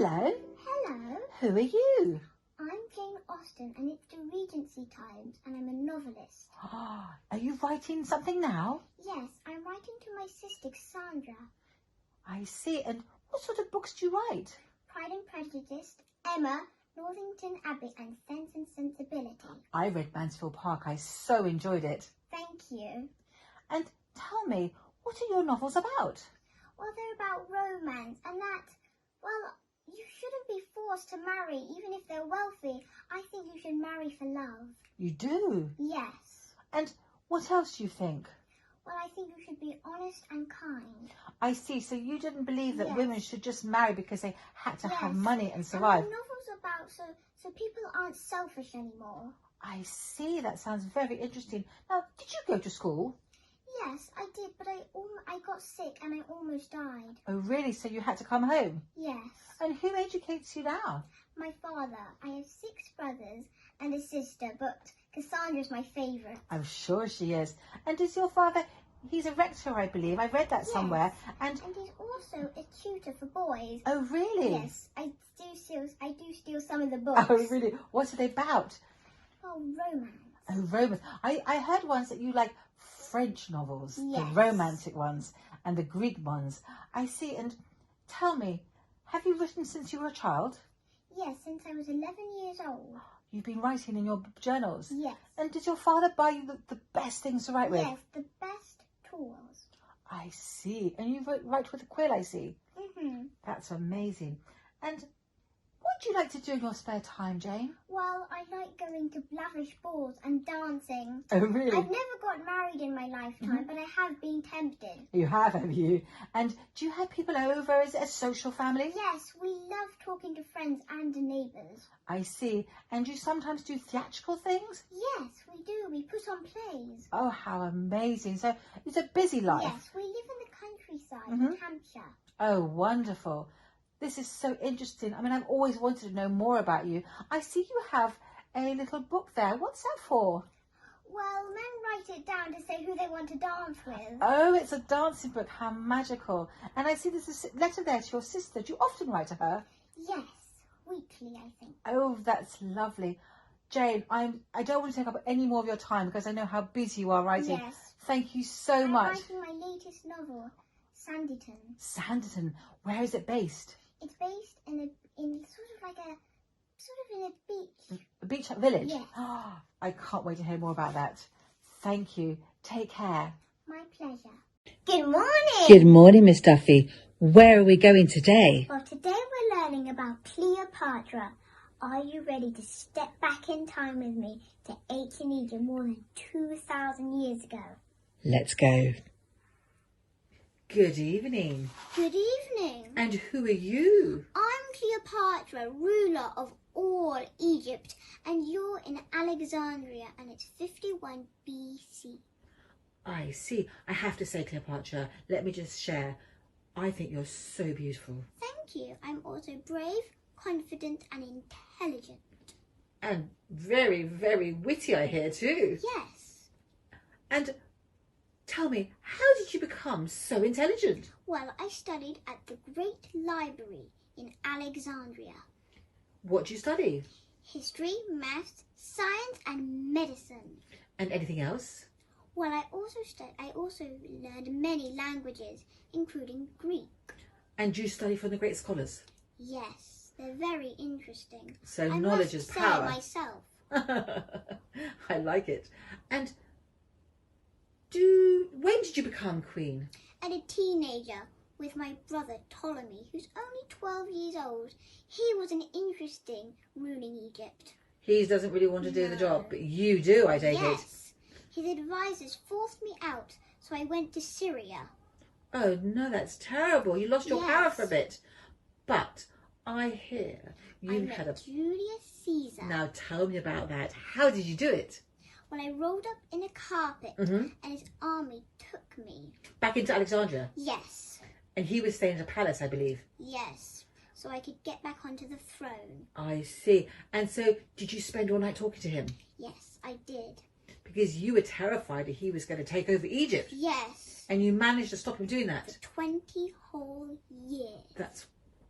Hello. Hello, Who are you? I'm Jane Austen and it's the Regency Times and I'm a novelist. Are you writing something now? Yes, I'm writing to my sister Cassandra. I see. And what sort of books do you write? Pride and Prejudice, Emma, Northanger Abbey and Sense and Sensibility. I read Mansfield Park. I so enjoyed it. Thank you. And tell me, what are your novels about? Well, they're about romance and that, well, you shouldn't be forced to marry even if they're wealthy. I think you should marry for love. You do? Yes. And what else do you think? Well, I think you should be honest and kind. I see. So you didn't believe that Yes. women should just marry because they had to have Yes. money and And survive? the novel's about so people aren't selfish anymore. I see. That sounds very interesting. Now, did you go to school? Yes, I did, but I got sick and I almost died. Oh, really? So you had to come home? Yes. And who educates you now? My father. I have 6 brothers and a sister, but Cassandra's my favourite. I'm sure she is. And is your father, he's a rector, I believe. I read that somewhere. And And he's also a tutor for boys. oh, really? Yes, I do steal some of the books. Oh, really? What's it about? Oh, romance. Oh, romance. I heard once that you like French novels, Yes. the romantic ones and the Greek ones. I see. And tell me, have you written since you were a child? Yes, since I was 11 years old. You've been writing in your journals? Yes. And did your father buy you the best things to write with? Yes, the best tools. I see. And you write with a quill, I see. That's amazing. And what do you like to do in your spare time, Jane? Well, I like going to lavish balls and dancing. Oh, really? I've never got married in my lifetime, but I have been tempted. You have you? And do you have people over? Is it a social family? Yes, we love talking to friends and the neighbours. I see. And you sometimes do theatrical things? Yes, we do. We put on plays. Oh, how amazing. So it's a busy life. Yes, we live in the countryside in Hampshire. Oh, wonderful. This is so interesting. I mean, I've always wanted to know more about you. I see you have a little book there. What's that for? Well, men write it down to say who they want to dance with. Oh, it's a dancing book. How magical. And I see there's a letter there to your sister. Do you often write to her? Yes, weekly, I think. Oh, that's lovely. Jane, I don't want to take up any more of your time because I know how busy you are writing. Yes. Thank you so I'm much. writing my latest novel, Sanditon. Sanditon. Where is it based? It's based in a beach. A beach village? Yes. I can't wait to hear more about that. Thank you. Take care. My pleasure. Good morning. Good morning, Miss Duffy. Where are we going today? Well, today we're learning about Cleopatra. Are you ready to step back in time with me to ancient Egypt more than 2,000 years ago? Let's go. Good evening. Good evening. And who are you? I'm Cleopatra, ruler of all Egypt, and you're in Alexandria, and it's 51 BC. I see. I have to say, Cleopatra, let me just share. I think you're so beautiful. Thank you. I'm also brave, confident, and intelligent. And very, very witty, I hear, too. Yes. And tell me, how did you become so intelligent? Well, I studied at the Great Library in Alexandria. What do you study? History, maths, science, and medicine. And anything else? Well, I also learned many languages, including Greek. And you study from the great scholars? Yes, they're very interesting. So I knowledge must is say power. myself. I like it. And when did you become queen? And a teenager with my brother Ptolemy, who's only 12 years old. He was an interesting ruling Egypt. He doesn't really want to do the No. job, but you do, I take it. Yes. His advisors forced me out, so I went to Syria. Oh, no, that's terrible. You lost your power Yes. for a bit. But I hear I you met had a... Julius Caesar. Now, tell me about that. How did you do it? When I rolled up in a carpet and his army took me. Back into Alexandria. Yes. And he was staying in a palace, I believe. Yes. So I could get back onto the throne. I see. And so, did you spend all night talking to him? Yes, I did. Because you were terrified that he was going to take over Egypt. Yes. And you managed to stop him doing that. 20 whole years. That's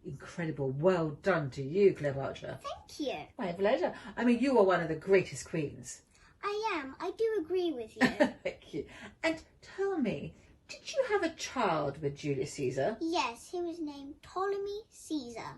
Incredible. Well done to you, Cleopatra. Thank you. My pleasure. I mean, you are one of the greatest queens. I am. I do agree with you. Thank you. And tell me, did you have a child with Julius Caesar? Yes, he was named Ptolemy Caesar.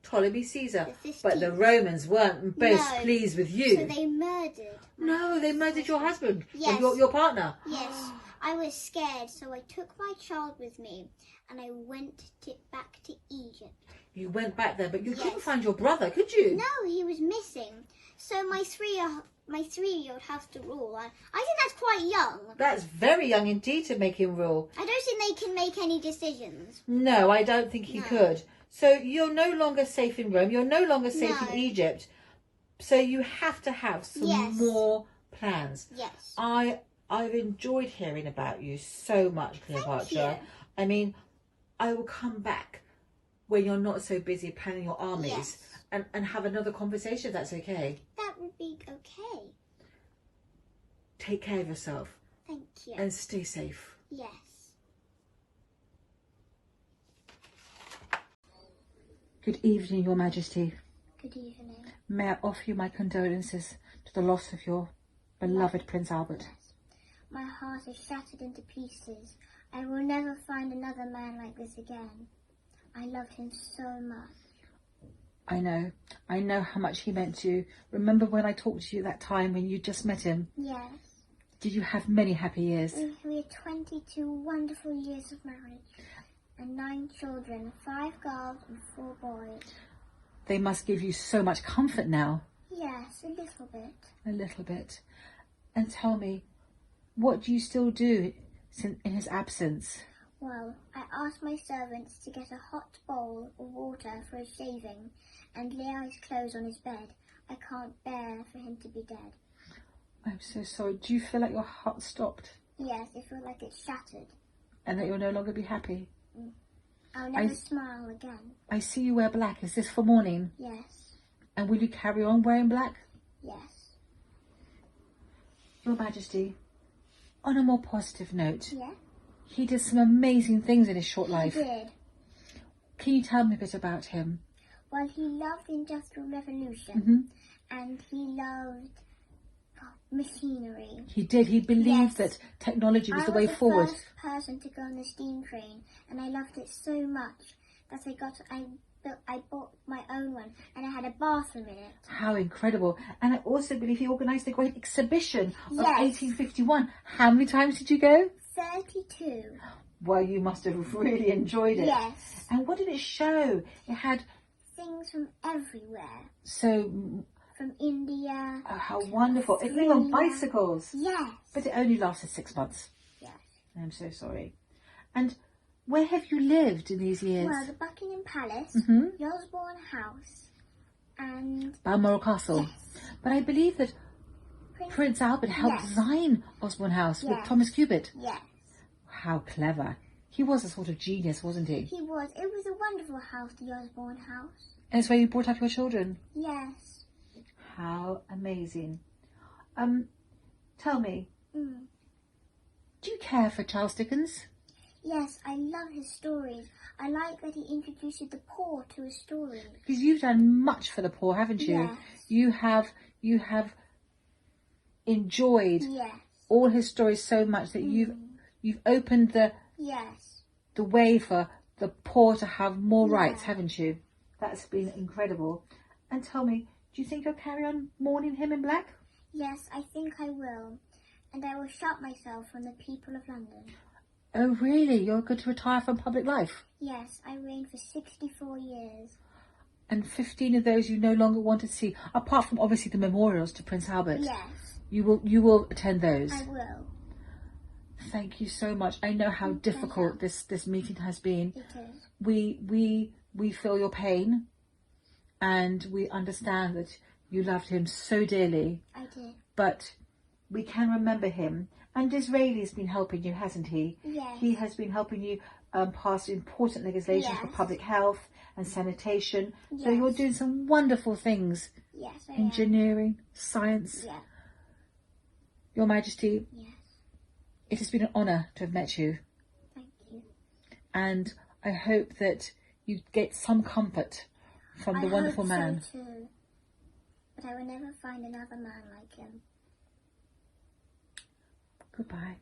Ptolemy Caesar. The 15th. But the Romans weren't most pleased with you. So they murdered. No, they murdered your husband. Yes. Your partner. Yes. I was scared, so I took my child with me and I went back to Egypt. You went back there, but you Yes. couldn't find your brother, could you? No, he was missing. So my three-year-old has to rule. I think that's quite young. That's very young indeed to make him rule. I don't think they can make any decisions. No, I don't think he could. So you're no longer safe in Rome. You're no longer safe in Egypt. So you have to have some more plans. Yes. I've enjoyed hearing about you so much, Cleopatra. Thank you. I mean, I will come back when you're not so busy planning your armies and have another conversation, if that's okay. That would be okay. Take care of yourself. Thank you. And stay safe. Yes. Good evening, Your Majesty. Good evening. May I offer you my condolences to the loss of your beloved Prince Albert. My heart is shattered into pieces. I will never find another man like this again. I loved him so much. I know how much he meant to you. Remember when I talked to you that time when you just met him? Yes. Did you have many happy years? We had 22 wonderful years of marriage and 9 children, 5 girls and 4 boys. They must give you so much comfort now. Yes, a little bit. A little bit. And tell me, what do you still do in his absence? Well, I asked my servants to get a hot bowl of water for his shaving and lay out his clothes on his bed. I can't bear for him to be dead. I'm so sorry. Do you feel like your heart stopped? Yes, I feel like it's shattered. And that you'll no longer be happy? I'll never smile again. I see you wear black. Is this for mourning? Yes. And will you carry on wearing black? Yes. Your Majesty, on a more positive note, Yeah? he did some amazing things in his short life. He did. Can you tell me a bit about him? Well, he loved the Industrial Revolution and he loved machinery. He did. He believed Yes. that technology was the way I was forward. the first person to go on the steam train and I loved it so much that I bought my own one and I had a bathroom in it. How incredible. And I also believe he organised a great exhibition of Yes. 1851. How many times did you go? 32. Well, you must have really enjoyed it. Yes. And what did it show? It had Things from everywhere. so... From India. Oh, how wonderful. It flew on Australia. bicycles. Yes. But it only lasted 6 months. Yes. I'm so sorry. And where have you lived in these years? Well, the Buckingham Palace, the Osborne House, and Balmoral Castle. Yes. But I believe that Prince Albert helped Yes. design Osborne House with Yes. Thomas Cubitt. yes, How clever. He was a sort of genius, wasn't he? he was. It was a wonderful house, the Osborne House. And it's where you brought up your children. Yes. How amazing. Tell me, do you care for Charles Dickens? Yes, I love his stories. I like that he introduced the poor to his stories. Because you've done much for the poor, haven't you? Yes. You have enjoyed Yes. all his stories so much that you've opened the Yes. way for the poor to have more Yeah. rights, haven't you? That's been incredible. And tell me, do you think you'll carry on mourning him in black? Yes, I think I will. And I will shut myself from the people of London. Oh, really? You're going to retire from public life? Yes, I reigned for 64 years. And 15 of those you no longer want to see, apart from obviously the memorials to Prince Albert. Yes, You will attend those. I will. Thank you so much. I know how difficult this meeting has been. It is. We feel your pain, and we understand that you loved him so dearly. I did. But we can remember him. And Disraeli's been helping you, hasn't he? Yes. He has been helping you pass important legislation for Yes. public health and sanitation. So Yes. you're doing some wonderful things. Yes, I am. Engineering, science. Yeah. Your Majesty, Yes. it has been an honour to have met you. Thank you. And I hope that you get some comfort from the wonderful man. So too. But I will never find another man like him. Goodbye.